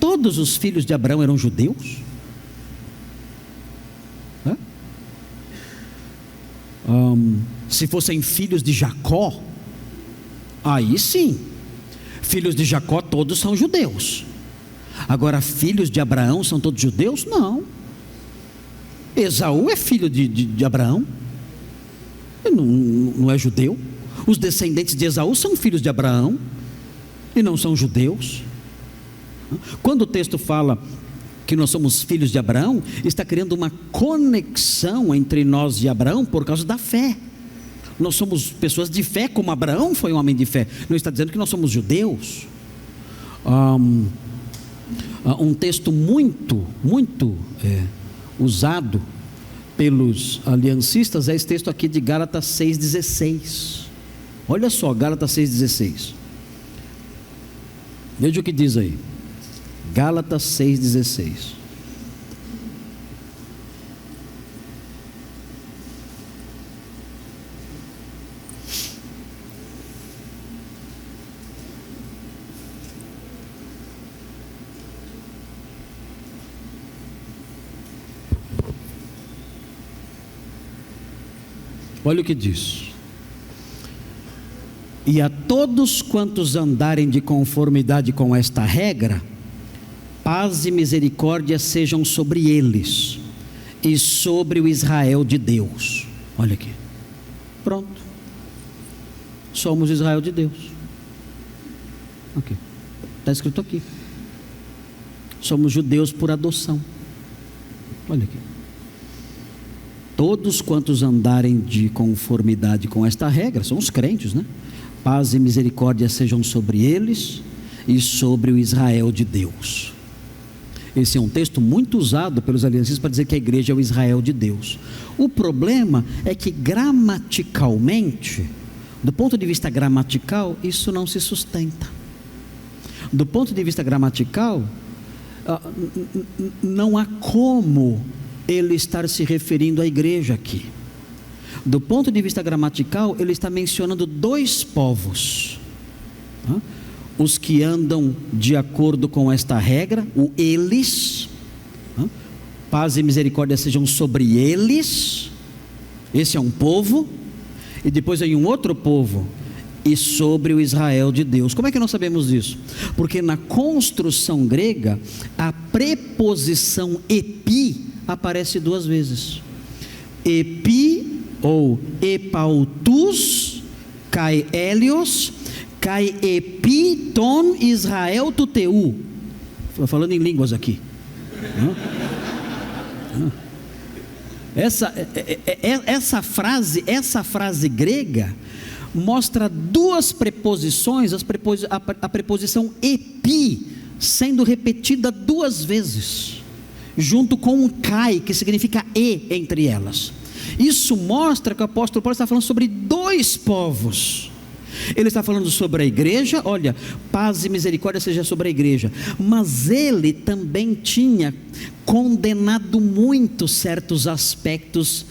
todos os filhos de Abraão eram judeus? Se fossem filhos de Jacó, aí sim, filhos de Jacó todos são judeus. Agora, filhos de Abraão são todos judeus? Não. Esaú é filho de Abraão, ele não é judeu. Os descendentes de Esaú são filhos de Abraão e não são judeus. Quando o texto fala que nós somos filhos de Abraão, está criando uma conexão entre nós e Abraão por causa da fé. Nós somos pessoas de fé, como Abraão foi um homem de fé. Não está dizendo que nós somos judeus. Um texto muito usado pelos aliancistas é esse texto aqui de Gálatas 6,16. Olha só, Gálatas 6,16. Veja o que diz aí. Gálatas 6,16. Olha o que diz: e a todos quantos andarem de conformidade com esta regra, paz e misericórdia sejam sobre eles e sobre o Israel de Deus. Olha aqui, pronto, somos Israel de Deus. Ok, está escrito aqui, somos judeus por adoção. Olha aqui: todos quantos andarem de conformidade com esta regra, são os crentes, né? Paz e misericórdia sejam sobre eles e sobre o Israel de Deus. Esse é um texto muito usado pelos aliancistas para dizer que a igreja é o Israel de Deus. O problema é que gramaticalmente, do ponto de vista gramatical, isso não se sustenta. Do ponto de vista gramatical, não há como ele estar se referindo à igreja aqui. Do ponto de vista gramatical, ele está mencionando dois povos. os que andam de acordo com esta regra, o eles, paz e misericórdia sejam sobre eles. Esse é um povo. E depois vem um outro povo, e sobre o Israel de Deus. Como é que nós sabemos disso? Porque na construção grega, a preposição epi aparece 2 vezes. Epi ou epautus kai helios kai epi ton Israel tuteu. Estou falando em línguas aqui. Essa frase grega mostra 2 preposições, a preposição epi sendo repetida 2 vezes, junto com um kai, que significa e entre elas. Isso mostra que o apóstolo Paulo está falando sobre 2 povos. Ele está falando sobre a igreja, olha, paz e misericórdia seja sobre a igreja, mas ele também tinha condenado muito certos aspectos,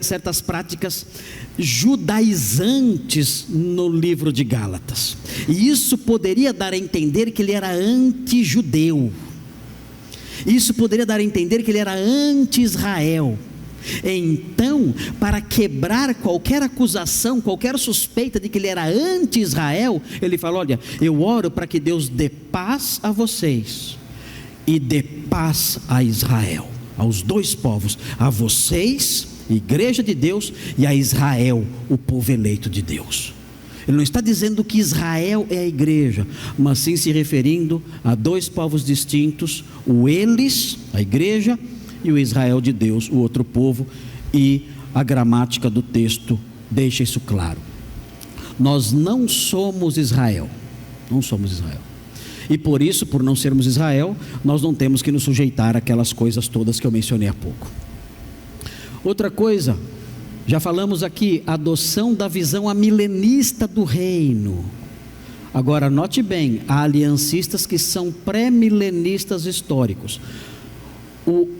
certas práticas judaizantes no livro de Gálatas, e isso poderia dar a entender que ele era anti-judeu, isso poderia dar a entender que ele era anti-Israel. Então, para quebrar qualquer acusação, qualquer suspeita de que ele era anti-Israel, ele fala: olha, eu oro para que Deus dê paz a vocês e dê paz a Israel, aos 2 povos, a vocês, igreja de Deus, e a Israel, o povo eleito de Deus. Ele não está dizendo que Israel é a igreja, mas sim se referindo a 2 povos distintos, o eles, a igreja, e o Israel de Deus, o outro povo. E a gramática do texto deixa isso claro. Nós não somos Israel, não somos Israel, e por isso, por não sermos Israel, nós não temos que nos sujeitar àquelas coisas todas que eu mencionei há pouco. Outra coisa, já falamos aqui, adoção da visão amilenista do reino. Agora note bem, há aliancistas que são pré-milenistas históricos.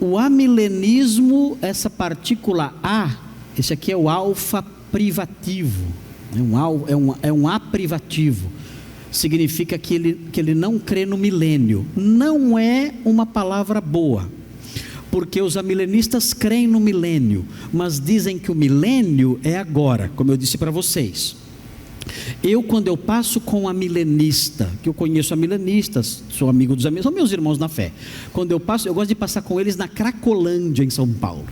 O amilenismo, essa partícula A, esse aqui é o alfa privativo, é um A privativo, significa que ele não crê no milênio. Não é uma palavra boa, porque os amilenistas creem no milênio, mas dizem que o milênio é agora, como eu disse para vocês. Quando eu passo com a milenista, que eu conheço a milenistas, sou amigo dos amigos, são meus irmãos na fé. Quando eu passo, eu gosto de passar com eles na Cracolândia, em São Paulo.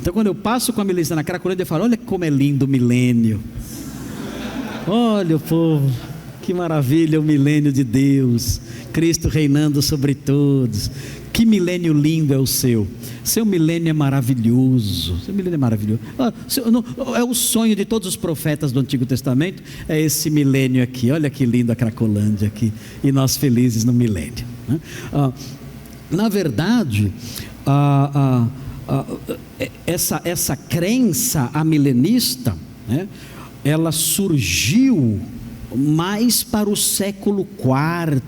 Então, quando eu passo com a milenista na Cracolândia, eu falo: olha como é lindo o milênio. Olha o povo, que maravilha o milênio de Deus, Cristo reinando sobre todos. Que milênio lindo é o seu. Seu milênio é maravilhoso. Seu milênio é maravilhoso. É o sonho de todos os profetas do Antigo Testamento. É esse milênio aqui. Olha que lindo a Cracolândia aqui. E nós felizes no milênio. Na verdade, essa crença amilenista, né, ela surgiu mais para o século IV.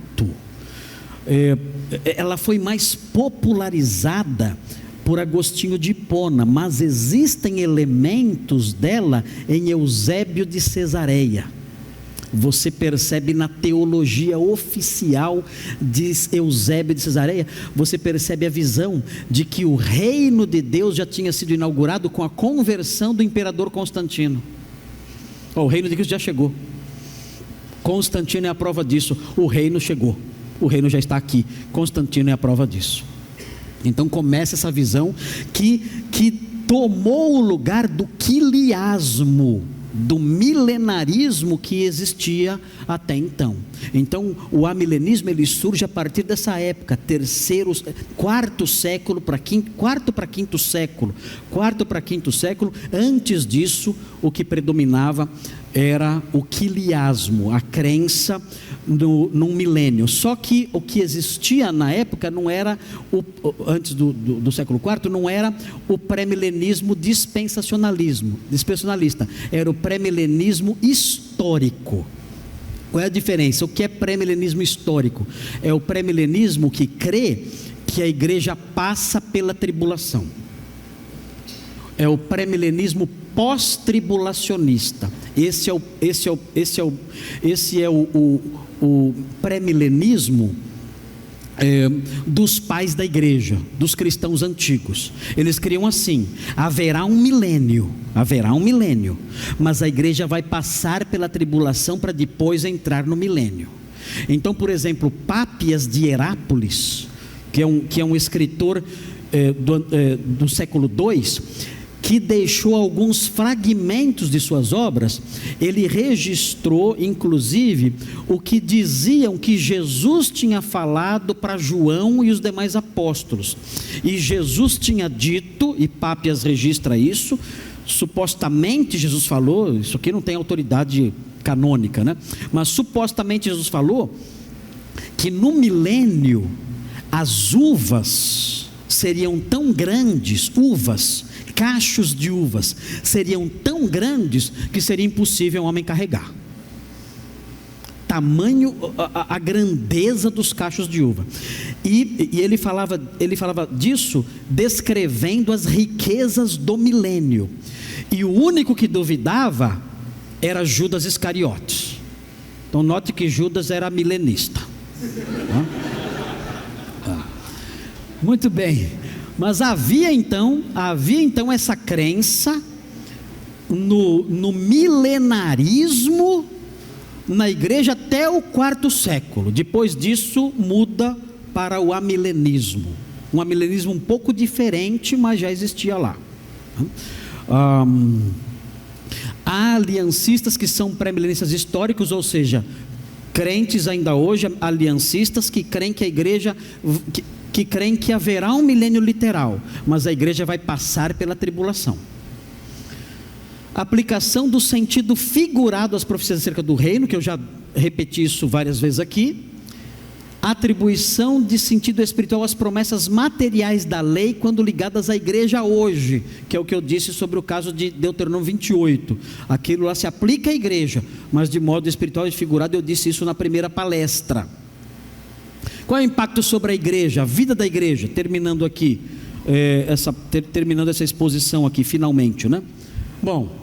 Ela foi mais popularizada por Agostinho de Hipona, mas existem elementos dela em Eusébio de Cesareia. Você percebe na teologia oficial de Eusébio de Cesareia, você percebe a visão de que o reino de Deus já tinha sido inaugurado com a conversão do imperador Constantino. O reino de Cristo já chegou. Constantino é a prova disso. O reino chegou, o reino já está aqui. Constantino é a prova disso. Então começa essa visão que tomou o lugar do quiliasmo, do milenarismo que existia até então. Então o amilenismo ele surge a partir dessa época, quarto para quinto século. Antes disso, o que predominava era o quiliasmo, a crença num milênio. Só que o que existia na época não era, antes do século IV, não era o pré-milenismo dispensacionalista, era o pré-milenismo histórico. Qual é a diferença? O que é pré-milenismo histórico? É o pré-milenismo que crê que a igreja passa pela tribulação. É o pré-milenismo pós-tribulacionista. Esse é o pré-milenismo dos pais da igreja, dos cristãos antigos. Eles criam assim: haverá um milênio, mas a igreja vai passar pela tribulação para depois entrar no milênio. Então, por exemplo, Pápias de Herápolis, que é um escritor do século II, que deixou alguns fragmentos de suas obras. Ele registrou, inclusive, o que diziam que Jesus tinha falado para João e os demais apóstolos. E Jesus tinha dito, e Pápias registra isso, supostamente Jesus falou, isso aqui não tem autoridade canônica, né? Mas supostamente Jesus falou que no milênio as uvas seriam tão grandes, cachos de uvas seriam tão grandes que seria impossível um homem carregar. Tamanho, a grandeza dos cachos de uva. E ele falava disso descrevendo as riquezas do milênio. E o único que duvidava era Judas Iscariotes. Então note que Judas era milenista. Muito bem. Mas havia então essa crença no milenarismo na igreja até o quarto século. Depois disso muda para o amilenismo, um amilenismo um pouco diferente, mas já existia lá. Há aliancistas que são pré-milenistas históricos, ou seja, crentes ainda hoje, aliancistas que creem que a igreja... que creem que haverá um milênio literal, mas a igreja vai passar pela tribulação. Aplicação do sentido figurado às profecias acerca do reino, que eu já repeti isso várias vezes aqui. Atribuição de sentido espiritual às promessas materiais da lei quando ligadas à igreja hoje, que é o que eu disse sobre o caso de Deuteronômio 28. Aquilo lá se aplica à igreja, mas de modo espiritual e figurado. Eu disse isso na primeira palestra. Qual é o impacto sobre a igreja, a vida da igreja? Terminando aqui, terminando essa exposição aqui, finalmente, né? Bom,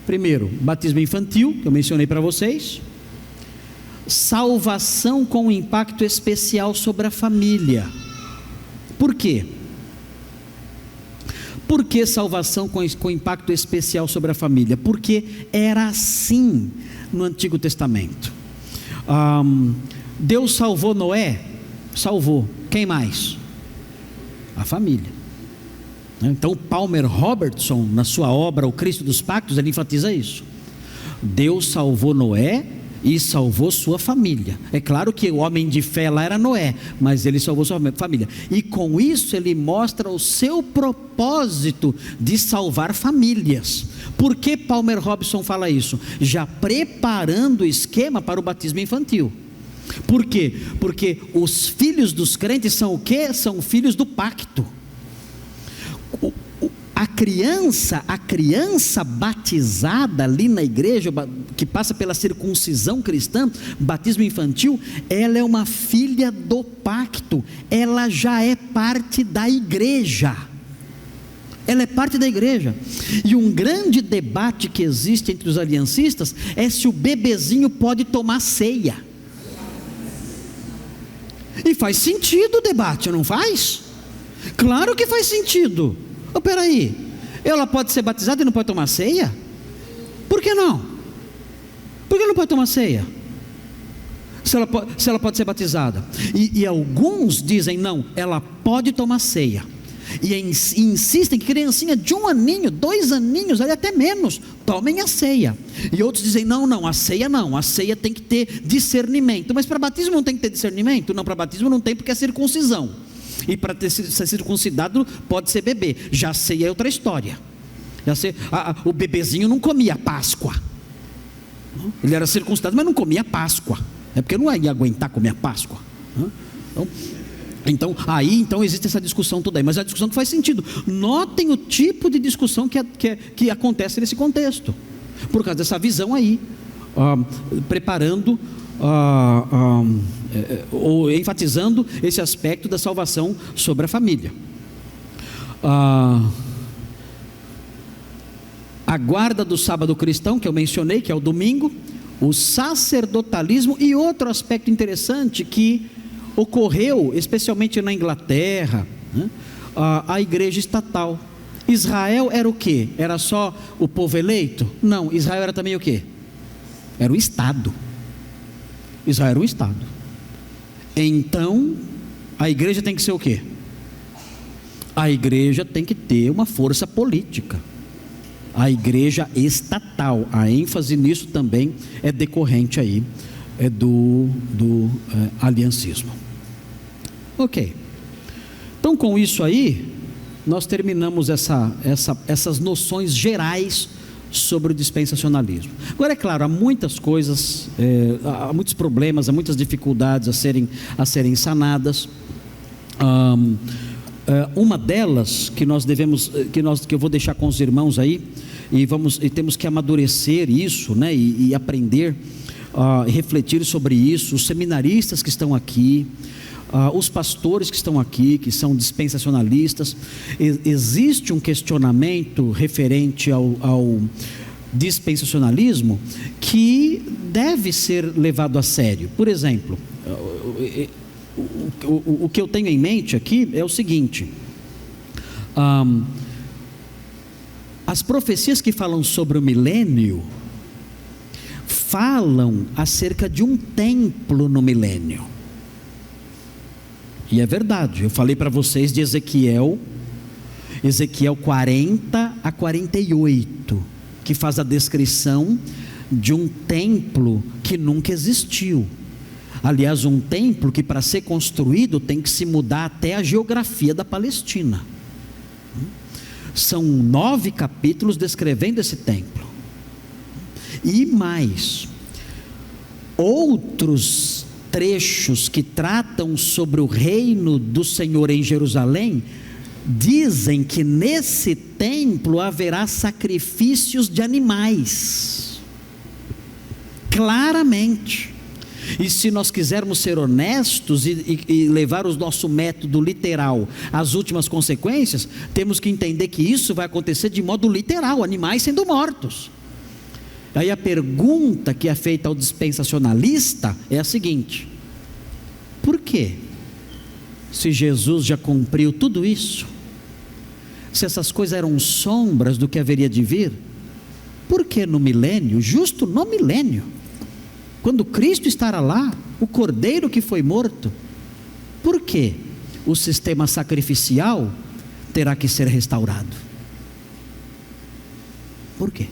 primeiro, batismo infantil, que eu mencionei para vocês. Salvação com impacto especial sobre a família. Por quê? Por que salvação com impacto especial sobre a família? Porque era assim no Antigo Testamento. Deus salvou Noé? Salvou. Quem mais? A família. Então Palmer Robertson, na sua obra O Cristo dos Pactos, ele enfatiza isso. Deus salvou Noé e salvou sua família. É claro que o homem de fé lá era Noé, mas ele salvou sua família. E com isso ele mostra o seu propósito de salvar famílias. Por que Palmer Robertson fala isso? Já preparando o esquema para o batismo infantil. Por quê? Porque os filhos dos crentes são o quê? São filhos do pacto. A criança batizada ali na igreja, que passa pela circuncisão cristã, batismo infantil, ela é uma filha do pacto, ela já é parte da igreja. Ela é parte da igreja. E um grande debate que existe entre os aliancistas é se o bebezinho pode tomar ceia. E faz sentido o debate, não faz? Claro que faz sentido. Peraí, ela pode ser batizada e não pode tomar ceia? Por que não? Por que não pode tomar ceia? Se ela pode ser batizada. E alguns dizem não, ela pode tomar ceia. E insistem que criancinha de 1 aninho, 2 aninhos, até menos, tomem a ceia. E outros dizem não, a ceia tem que ter discernimento. Mas para batismo não tem que ter discernimento? Não, para batismo não tem, porque é circuncisão. E para ser circuncidado pode ser bebê. Já a ceia é outra história. O bebezinho não comia Páscoa. Ele era circuncidado, mas não comia Páscoa. É porque não ia aguentar comer a Páscoa. Então existe essa discussão toda aí, mas é uma discussão que faz sentido. Notem o tipo de discussão que acontece nesse contexto, por causa dessa visão aí, preparando ou enfatizando esse aspecto da salvação sobre a família. a guarda do sábado cristão, que eu mencionei, que é o domingo, o sacerdotalismo e outro aspecto interessante que ocorreu, especialmente na Inglaterra, né? A igreja estatal. Israel era o quê? Era só o povo eleito? Não, Israel era também o quê? Era o Estado. Israel era um Estado. Então, a igreja tem que ser o quê? A igreja tem que ter uma força política. A igreja estatal, a ênfase nisso também é decorrente aí do aliancismo. Ok. Então, com isso aí, nós terminamos essas noções gerais sobre o dispensacionalismo. Agora, é claro, há muitas coisas, há muitos problemas, há muitas dificuldades a serem sanadas. Uma delas que nós devemos, que eu vou deixar com os irmãos aí, e temos que amadurecer isso, né, e aprender, refletir sobre isso. Os seminaristas que estão aqui, os pastores que estão aqui, que são dispensacionalistas, existe um questionamento referente ao dispensacionalismo que deve ser levado a sério. Por exemplo, o que eu tenho em mente aqui é o seguinte: as profecias que falam sobre o milênio falam acerca de um templo no milênio. E é verdade, eu falei para vocês de Ezequiel 40 a 48, que faz a descrição de um templo que nunca existiu. Aliás, um templo que, para ser construído, tem que se mudar até a geografia da Palestina. São 9 capítulos descrevendo esse templo. E mais, outros trechos que tratam sobre o reino do Senhor em Jerusalém dizem que nesse templo haverá sacrifícios de animais, claramente. E se nós quisermos ser honestos e levar o nosso método literal às últimas consequências, temos que entender que isso vai acontecer de modo literal, animais sendo mortos. Aí a pergunta que é feita ao dispensacionalista é a seguinte: por quê? Se Jesus já cumpriu tudo isso, se essas coisas eram sombras do que haveria de vir, por que no milênio, justo no milênio, quando Cristo estará lá, o cordeiro que foi morto, por que o sistema sacrificial terá que ser restaurado? Por quê?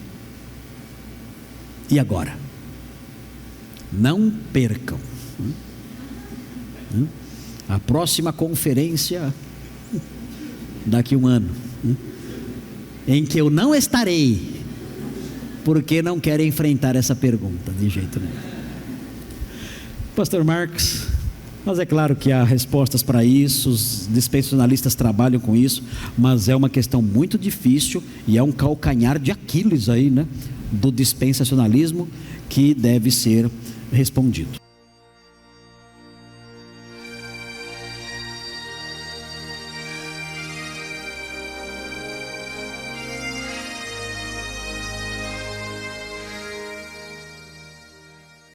E agora? Não percam a próxima conferência daqui a um ano, em que eu não estarei, porque não quero enfrentar essa pergunta de jeito nenhum. Pastor Marcos, mas é claro que há respostas para isso, os dispensacionalistas trabalham com isso, mas é uma questão muito difícil e é um calcanhar de Aquiles aí, né, do dispensacionalismo, que deve ser respondido.